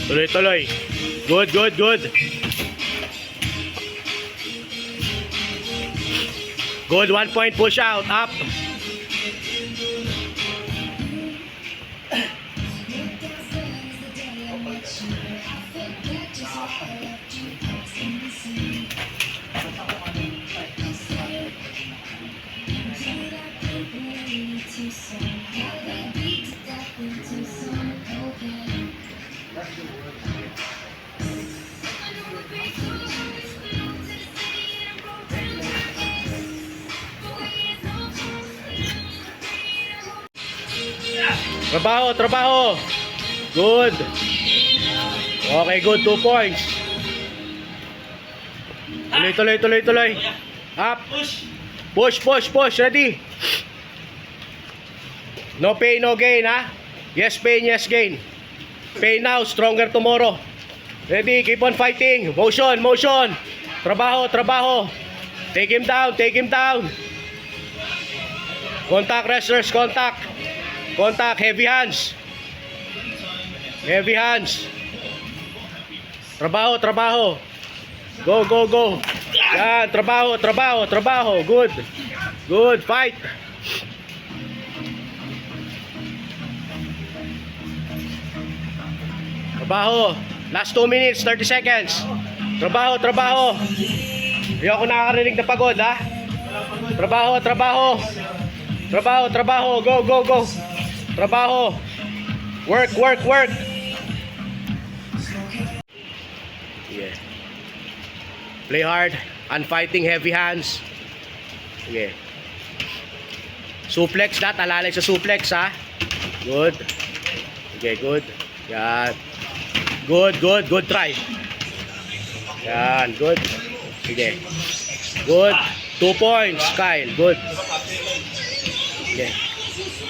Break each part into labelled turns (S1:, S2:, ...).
S1: Tuloy-tuloy. Good, good, good. Good, 1 point push out, up. Trabaho, trabaho. Good. Okay, good. 2 points. Tuloy, tuloy, tuloy, tuloy. Up. Push, push, push. Ready. No pain, no gain, ha? Yes pain, yes gain. Pain now, stronger tomorrow. Ready, keep on fighting. Motion, motion. Trabaho, trabaho. Take him down, take him down. Contact wrestlers, contact. Contact, heavy hands. Heavy hands. Trabaho, trabaho. Go, go, go. Yan, trabaho, trabaho, trabaho. Good. Good, fight. Trabaho. Last 2 minutes, 30 seconds. Trabaho, trabaho. Hindi ako nakakarinig na pagod, ha? Trabaho, trabaho. Trabaho, trabaho. Go, go, go. Trabaho. Work, work, work. Yeah. Play hard. And fighting heavy hands. Yeah. Suplex that. Alalay sa suplex, ha? Good. Okay, good. Yan. Good, good, good try. Yan, good. Sige. Good. 2 points, Kyle. Good. Okay.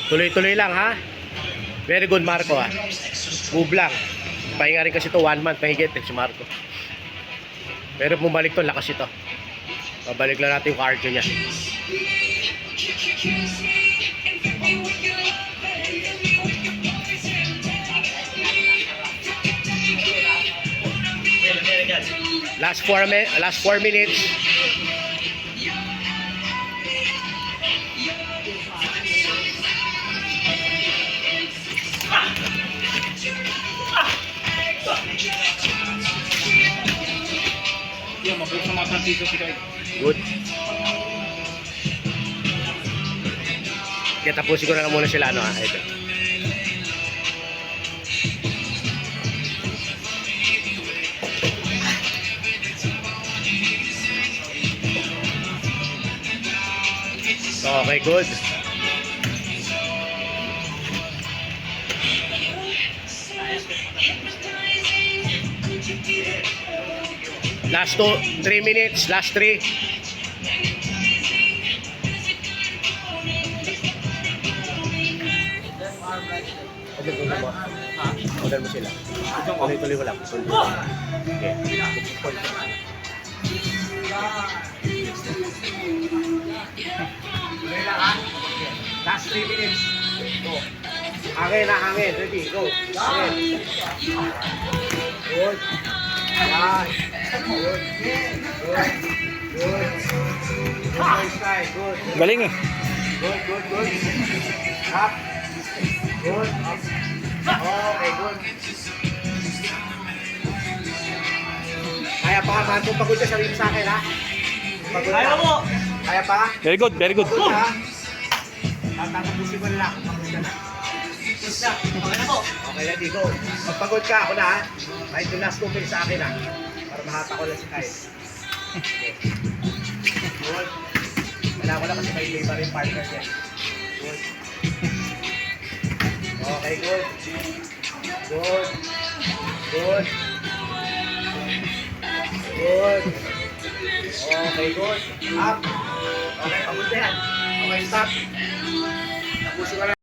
S1: Tuloy-tuloy lang, ha? Very good, Marco, ha? Move lang. Pahinga rin kasi ito, 1 month mahigit si Marco. Pero bumalik to, lakas ito. Babalik lang natin yung cardio niya. Last 4 minutes. Good. Kaya tapusin ko na lang muna sila, ano, ha? Ito. Okay, good. Last 3 minutes, last 3. Order mo sila. Tuloy-tuloy mo lang. Okay. Last 3 minutes. Go. Hangin na, hangin. Ready, go. Hangin. Good. Yan. Good. Good. Good. Good.
S2: Galing eh.
S1: Good, good, good. Up. Good. Up. Okay, good. Kaya pa, man. Kung pagod ka, sabihin sa akin, ha? Kaya mo. Kaya pa?
S2: Very good, very good.
S1: Pagod ka? Tatapusin ko nila. Pagod ka na. Okay na po. Okay, ready, go. Pagpagod ka, ako na, ha? Kahit yung last 2 minutes sa akin, ha? Para mahata ko lang si Kyle. Good. Kailangan ko lang kasi may labor yung partner niya. Good. Okay, good. Good. Good. Good. Okay, good. Up. Okay, pagod na yan. Okay, stop. Tapusin ko na.